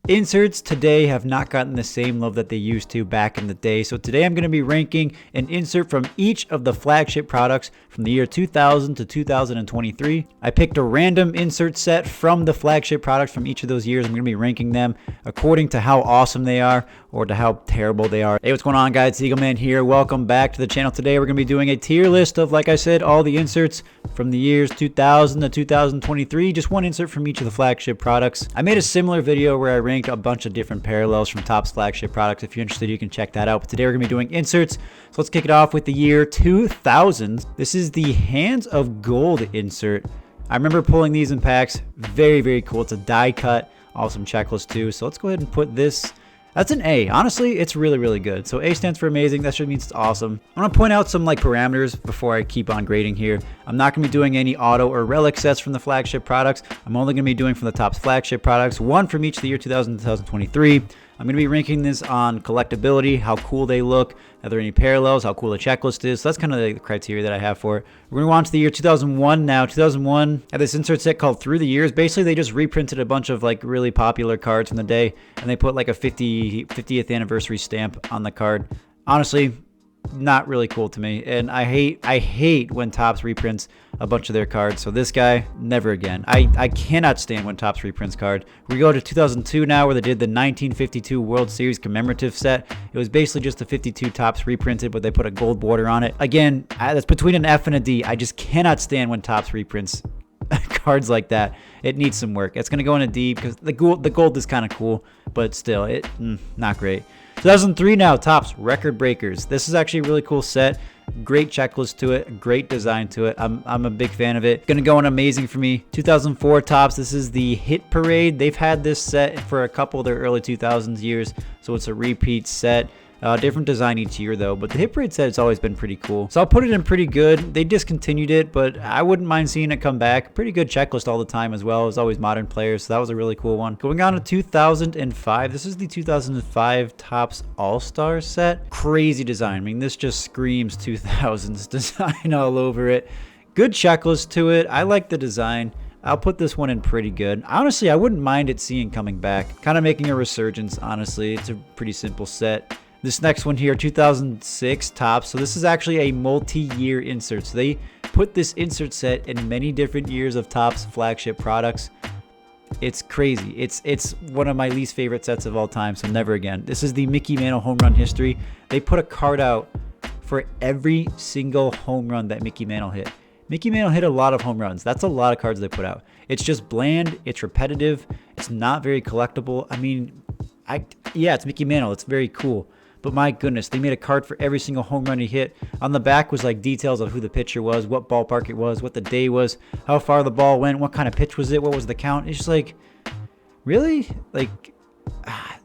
Inserts today have not gotten the same love that they used to back in the day. So today I'm going to be ranking an insert from each of the flagship products from the year 2000 to 2023. I picked a random insert set from the flagship products from each of those years. I'm going to be ranking them according to how awesome they are or to how terrible they are. Hey, what's going on, guys? Eagleman here. Welcome back to the channel. Today we're going to be doing a tier list of, like I said, all the inserts from the years 2000 to 2023. Just one insert from each of the flagship products. I made a similar video where I ranked a bunch of different parallels from Topps flagship products. If you're interested, you can check that out. But today we're going to be doing inserts. So let's kick it off with the year 2000. This is the Hands of Gold insert. I remember pulling these in packs. Very, very cool. It's a die cut. Awesome checklist too. So let's go ahead and put this. That's an A. Honestly, it's really, really good. So A stands for amazing. That should mean it's awesome. I'm going to point out some parameters before I keep on grading here. I'm not going to be doing any auto or relic sets from the flagship products. I'm only going to be doing from the Topps flagship products, one from each of the year 2000 to 2023. I'm going to be ranking this on collectability, how cool they look, are there any parallels, how cool the checklist is. So that's kind of the criteria that I have for it. We're going to go on to the year 2001 now. 2001 had this insert set called Through the Years. Basically, they just reprinted a bunch of really popular cards from the day, and they put like a 50th anniversary stamp on the card. Honestly, not really cool to me, and I hate when Topps reprints a bunch of their cards. So this guy, never again. I cannot stand when Topps reprints cards. We go to 2002 now, where they did the 1952 World Series commemorative set. It was basically just the 52 Topps reprinted, but they put a gold border on it. Again, that's between an F and a D. I just cannot stand when Topps reprints cards like that. It needs some work. It's gonna go in a D because the gold is kind of cool, but still, not great. 2003 now, Topps Record Breakers. This is actually a really cool set. Great checklist to it, great design to it. I'm a big fan of it. Gonna go in amazing for me. 2004 Topps. This is the Hit Parade. They've had this set for a couple of their early 2000s years, so it's a repeat set. Different design each year though, but the Hit Parade set has always been pretty cool. So I'll put it in pretty good. They discontinued it, but I wouldn't mind seeing it come back. Pretty good checklist all the time as well. It's always modern players, so that was a really cool one. Going on to 2005. This is the 2005 Topps All-Star set. Crazy design. I mean, this just screams 2000s design all over it. Good checklist to it. I like the design. I'll put this one in pretty good. Honestly, I wouldn't mind it seeing coming back. Kind of making a resurgence, honestly. It's a pretty simple set. This next one here, 2006 Topps. So this is actually a multi-year insert. So they put this insert set in many different years of Topps flagship products. It's crazy. It's one of my least favorite sets of all time, so never again. This is the Mickey Mantle home run history. They put a card out for every single home run that Mickey Mantle hit. Mickey Mantle hit a lot of home runs. That's a lot of cards they put out. It's just bland. It's repetitive. It's not very collectible. I mean, yeah, it's Mickey Mantle. It's very cool. But my goodness, they made a card for every single home run he hit. On the back was like details of who the pitcher was, what ballpark it was, what the day was, how far the ball went, what kind of pitch was it, what was the count. It's just like, really?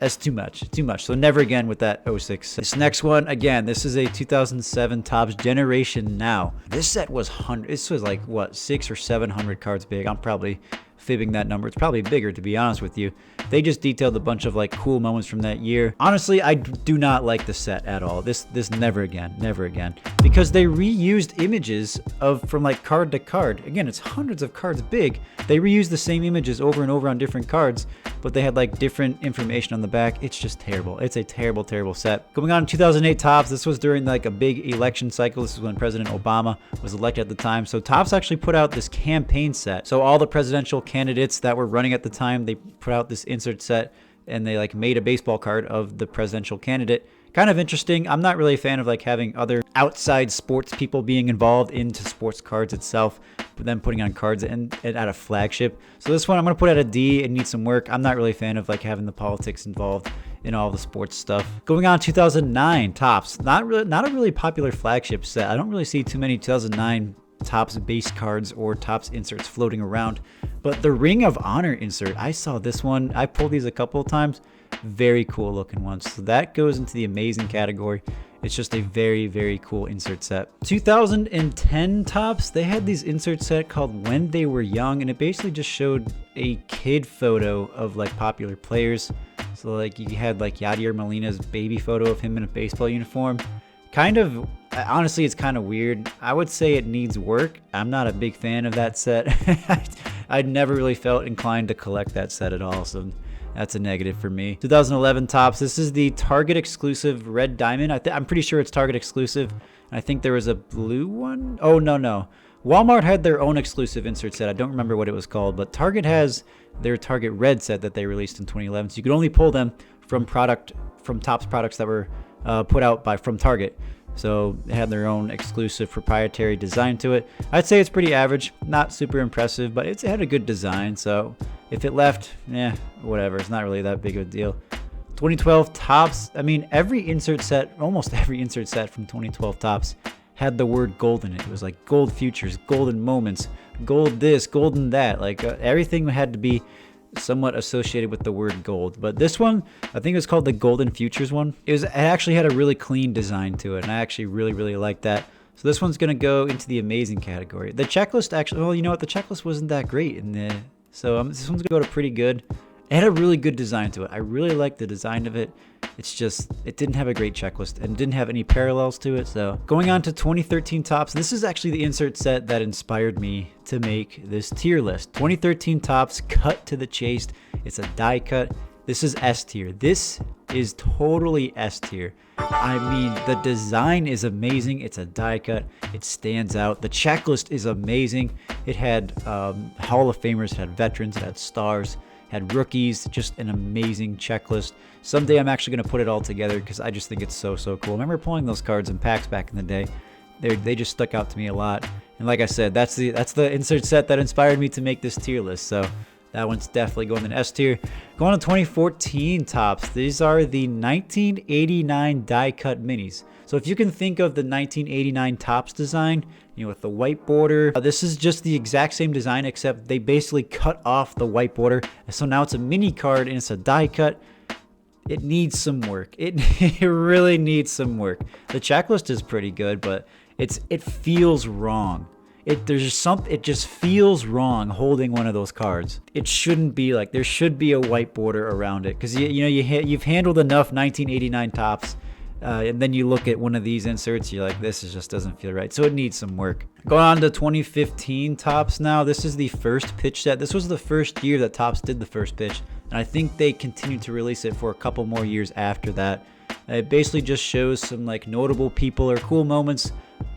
That's too much. Too much. So never again with that 06. This next one, again, this is a 2007 Topps Generation Now. This set was this was like, what, 600 or 700 cards big. I'm probably fibbing that number. It's probably bigger, to be honest with you. They just detailed a bunch of cool moments from that year. Honestly, I do not like the set at all. This never again, because they reused images from card to card. Again, it's hundreds of cards big. They reused the same images over and over on different cards, but they had different information on the back. It's just terrible. It's a terrible, terrible set. Going on to 2008 Topps. This was during a big election cycle. This is when President Obama was elected at the time. So Topps actually put out this campaign set. So all the presidential candidates that were running at the time, they put out this insert set, and they made a baseball card of the presidential candidate. Kind of interesting. I'm not really a fan of having other outside sports people being involved into sports cards itself, but then putting on cards and at a flagship. So this one I'm going to put at a D. It needs some work. I'm not really a fan of having the politics involved in all the sports stuff. Going on 2009 Topps. Not a really popular flagship set. I don't really see too many 2009 Topps base cards or Topps inserts floating around. But the Ring of Honor insert, I saw this one. I pulled these a couple of times. Very cool looking ones. So that goes into the amazing category. It's just a very, very cool insert set. 2010 Topps, they had these insert set called When They Were Young, and it basically just showed a kid photo of popular players. So you had Yadier Molina's baby photo of him in a baseball uniform. Honestly, it's kind of weird. I would say it needs work. I'm not a big fan of that set. I never really felt inclined to collect that set at all. So That's a negative for me. 2011 Topps. This is the Target exclusive red diamond. I'm pretty sure it's Target exclusive. I think there was a blue one. Oh, no. Walmart had their own exclusive insert set. I don't remember what it was called, but Target has their Target red set that they released in 2011. So you could only pull them from Topps products that were put out from Target. So they had their own exclusive proprietary design to it. I'd say it's pretty average, not super impressive, but it had a good design. So if it left, whatever. It's not really that big of a deal. 2012 Topps. I mean, almost every insert set from 2012 Topps had the word gold in it. It was like gold futures, golden moments, gold this, golden that. Like everything had to be somewhat associated with the word gold. But this one, I think it was called the Golden Futures one. It actually had a really clean design to it, and I actually really like that. So this one's gonna go into the amazing category. The checklist actually, well, you know what? The checklist wasn't that great so this one's gonna go to pretty good. It had a really good design to it. I really liked the design of it. It's just, it didn't have a great checklist and didn't have any parallels to it. So going on to 2013 Topps, this is actually the insert set that inspired me to make this tier list. 2013 Topps, cut to the chase. It's a die cut. This is S tier. This is totally S tier. I mean, the design is amazing. It's a die cut. It stands out. The checklist is amazing. It had Hall of Famers, it had veterans, it had stars, had rookies, just an amazing checklist. Someday I'm actually going to put it all together because I just think it's so cool. I remember pulling those cards in packs back in the day. They just stuck out to me a lot. And like I said, that's the insert set that inspired me to make this tier list. So that one's definitely going in S tier. Going to 2014 Topps. These are the 1989 die cut minis. So if you can think of the 1989 Topps design, with the white border, this is just the exact same design, except they basically cut off the white border. So now it's a mini card and it's a die cut. It needs some work. It really needs some work. The checklist is pretty good, but it feels wrong. It just feels wrong holding one of those cards. It shouldn't be like, there should be a white border around it, because you've handled enough 1989 Topps. And then you look at one of these inserts, you're like, this just doesn't feel right. So it needs some work. Going on to 2015 Topps now. This is the first pitch set. This was the first year that Topps did the first pitch. And I think they continued to release it for a couple more years after that. It basically just shows some like notable people or cool moments,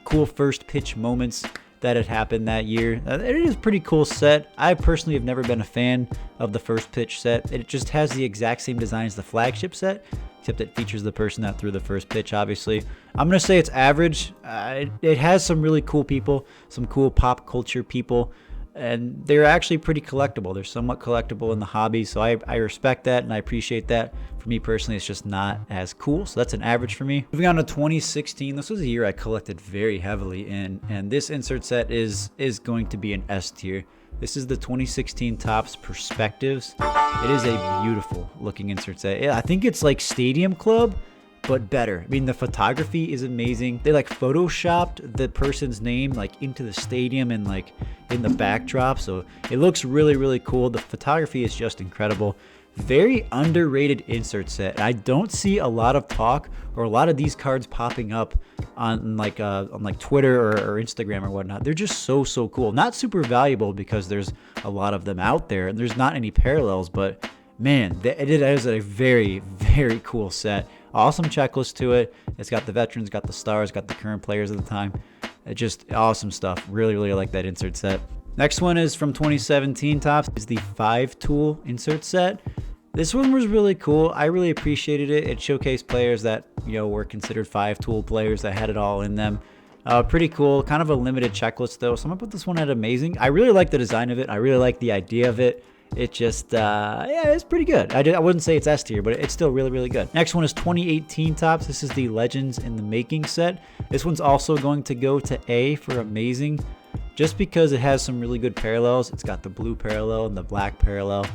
cool first pitch moments that had happened that year. It is a pretty cool set. I personally have never been a fan of the first pitch set. It just has the exact same design as the flagship set, except it features the person that threw the first pitch, obviously. I'm going to say it's average. It has some really cool people, some cool pop culture people, and they're actually pretty collectible. They're somewhat collectible in the hobby, so I respect that and I appreciate that. For me personally, it's just not as cool, so that's an average for me. Moving on to 2016, this was a year I collected very heavily in, and this insert set is going to be an S tier. This is the 2016 Topps Perspectives. It is a beautiful looking insert set. I think it's like Stadium Club, but better. I mean, the photography is amazing. They like photoshopped the person's name like into the stadium and like in the backdrop, so it looks really cool. The photography is just incredible. Very underrated insert set. I don't see a lot of talk or a lot of these cards popping up on like Twitter or Instagram or whatnot. They're just so cool. Not super valuable because there's a lot of them out there and there's not any parallels, but man, it is a very cool set. Awesome checklist to it. It's got the veterans, got the stars, got the current players at the time. It's just awesome stuff. Really like that insert set. Next one is from 2017 Topps. Is the 5-tool insert set. This one was really cool. I really appreciated it. It showcased players that were considered 5-tool players that had it all in them. Pretty cool. Kind of a limited checklist though. So I'm gonna put this one at amazing. I really like the design of it. I really like the idea of it. It just, it's pretty good. I wouldn't say it's S tier, but it's still really good. Next one is 2018 Topps. This is the Legends in the Making set. This one's also going to go to A for amazing, just because it has some really good parallels. It's got the blue parallel and the black parallel.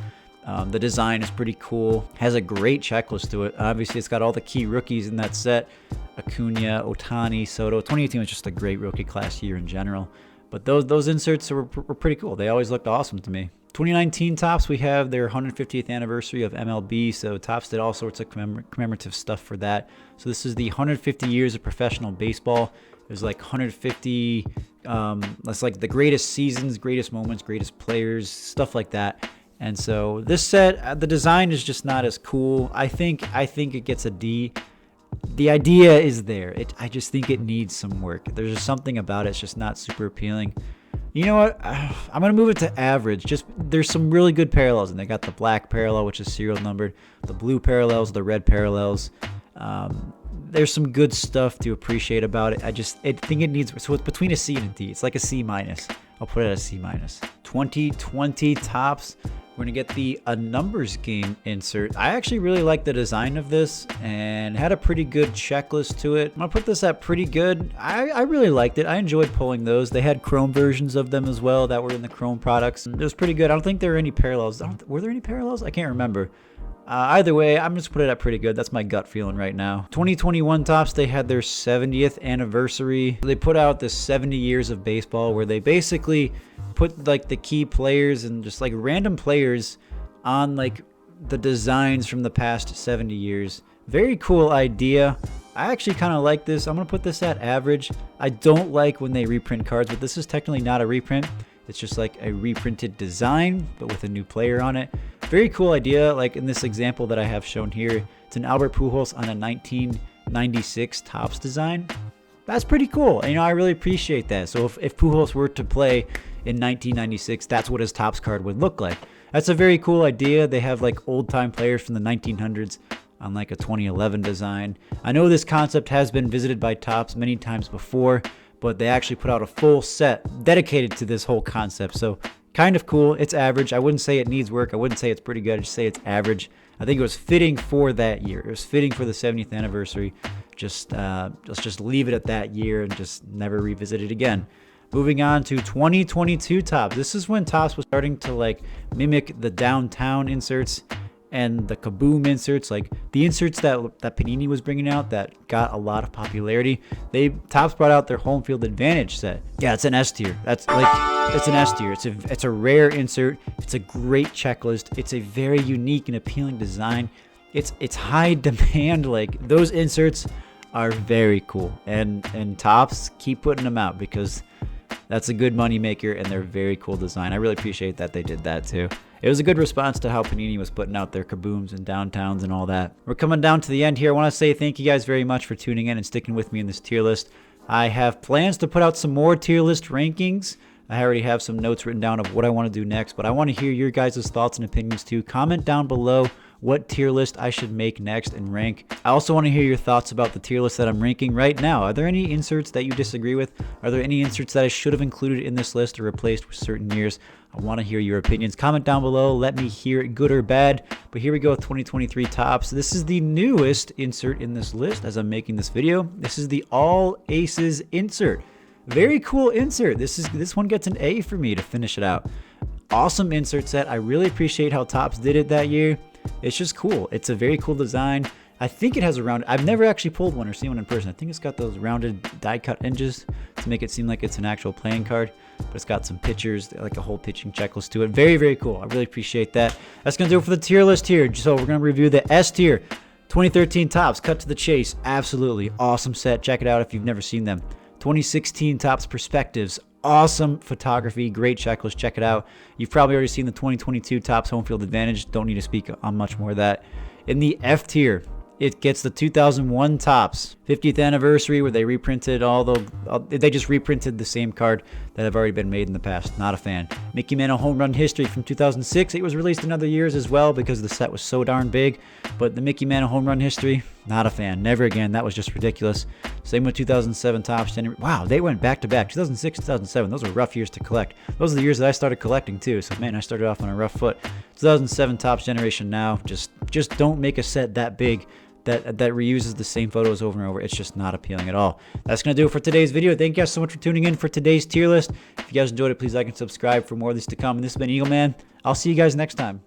The design is pretty cool. Has a great checklist to it. Obviously, it's got all the key rookies in that set. Acuna, Ohtani, Soto. 2018 was just a great rookie class year in general. But those inserts were pretty cool. They always looked awesome to me. 2019 Topps, we have their 150th anniversary of MLB, so Topps did all sorts of commemorative stuff for that. So this is the 150 years of professional baseball. There's like 150, that's like the greatest seasons, greatest moments, greatest players, stuff like that. And so this set, the design is just not as cool. I think it gets a D. The idea is there. I just think it needs some work. There's just something about it. It's just not super appealing. You know what? I'm going to move it to average. Just there's some really good parallels. And they got the black parallel, which is serial numbered. The blue parallels, the red parallels. There's some good stuff to appreciate about it. I think it needs, so it's between a C and a D. It's like a C minus. I'll put it at a C minus. 2020 Topps. We're going to get the A Numbers Game insert. I actually really like the design of this and had a pretty good checklist to it. I'm going to put this at pretty good. I really liked it. I enjoyed pulling those. They had Chrome versions of them as well that were in the Chrome products. It was pretty good. I don't think there were any parallels. Were there any parallels? I can't remember. Either way, I'm just put it at pretty good. That's my gut feeling right now. 2021 Topps, they had their 70th anniversary. They put out this 70 years of baseball where they basically put like the key players and just like random players on like the designs from the past 70 years. Very cool idea. I actually kind of like this. I'm going to put this at average. I don't like when they reprint cards, but this is technically not a reprint. It's just like a reprinted design, but with a new player on it. Very cool idea. Like in this example that I have shown here, it's an Albert Pujols on a 1996 Topps design. That's pretty cool. You know, I really appreciate that. So if Pujols were to play in 1996, that's what his Topps card would look like. That's a very cool idea. They have like old time players from the 1900s on like a 2011 design. I know this concept has been visited by Topps many times before, but they actually put out a full set dedicated to this whole concept. So kind of cool. It's average. I wouldn't say it needs work. I wouldn't say it's pretty good. I'd just say it's average. I think it was fitting for that year. It was fitting for the 70th anniversary. Let's just leave it at that year and just never revisit it again. Moving on to 2022 Topps. This is when Topps was starting to like mimic the downtown inserts and the Kaboom inserts, like the inserts that Panini was bringing out that got a lot of popularity. Topps brought out their Home Field Advantage set. Yeah, it's an S tier. It's an S tier. It's a rare insert. It's a great checklist. It's a very unique and appealing design. It's high demand. Like those inserts are very cool, and Topps keep putting them out because that's a good money maker and they're very cool design. I really appreciate that they did that too. It was a good response to how Panini was putting out their Kabooms and Downtowns and all that. We're coming down to the end here. I want to say thank you guys very much for tuning in and sticking with me in this tier list. I have plans to put out some more tier list rankings. I already have some notes written down of what I want to do next, but I want to hear your guys' thoughts and opinions too. Comment down below what tier list I should make next and rank. I also want to hear your thoughts about the tier list that I'm ranking right now. Are there any inserts that you disagree with? Are there any inserts that I should have included in this list or replaced with certain years? I want to hear your opinions. Comment down below. Let me hear it, good or bad. But here we go with 2023 Topps. This is the newest insert in this list as I'm making this video. This is the All Aces insert. Very cool insert. This one gets an A for me to finish it out. Awesome insert set. I really appreciate how Topps did it that year. It's just cool. It's a very cool design. I think it has a round. I've never actually pulled one or seen one in person. I think it's got those rounded die cut edges to make it seem like it's an actual playing card, but it's got some pictures, like a whole pitching checklist to it. Very, very cool. I really appreciate that. That's going to do it for the tier list here. So we're going to review the S tier. 2013 Topps, cut to the chase. Absolutely awesome set. Check it out if you've never seen them. 2016 Topps Perspectives. Awesome photography, great checklist. Check it out. You've probably already seen the 2022 Topps Home Field Advantage. Don't need to speak on much more of that. In the F tier, it gets the 2001 Topps 50th anniversary where they reprinted they just reprinted the same card that have already been made in the past. Not a fan. Mickey Mantle Home Run History from 2006. It was released in other years as well because the set was so darn big. But the Mickey Mantle Home Run History, not a fan. Never again. That was just ridiculous. Same with 2007 Topps. Wow, they went back to back. 2006, 2007. Those were rough years to collect. Those are the years that I started collecting too. So man, I started off on a rough foot. 2007 Topps Generation Now. Just don't make a set that big that reuses the same photos over and over. It's just not appealing at all. That's going to do it for today's video. Thank you guys so much for tuning in for today's tier list. If you guys enjoyed it, please like and subscribe for more of this to come. And this has been Eagle Man. I'll see you guys next time.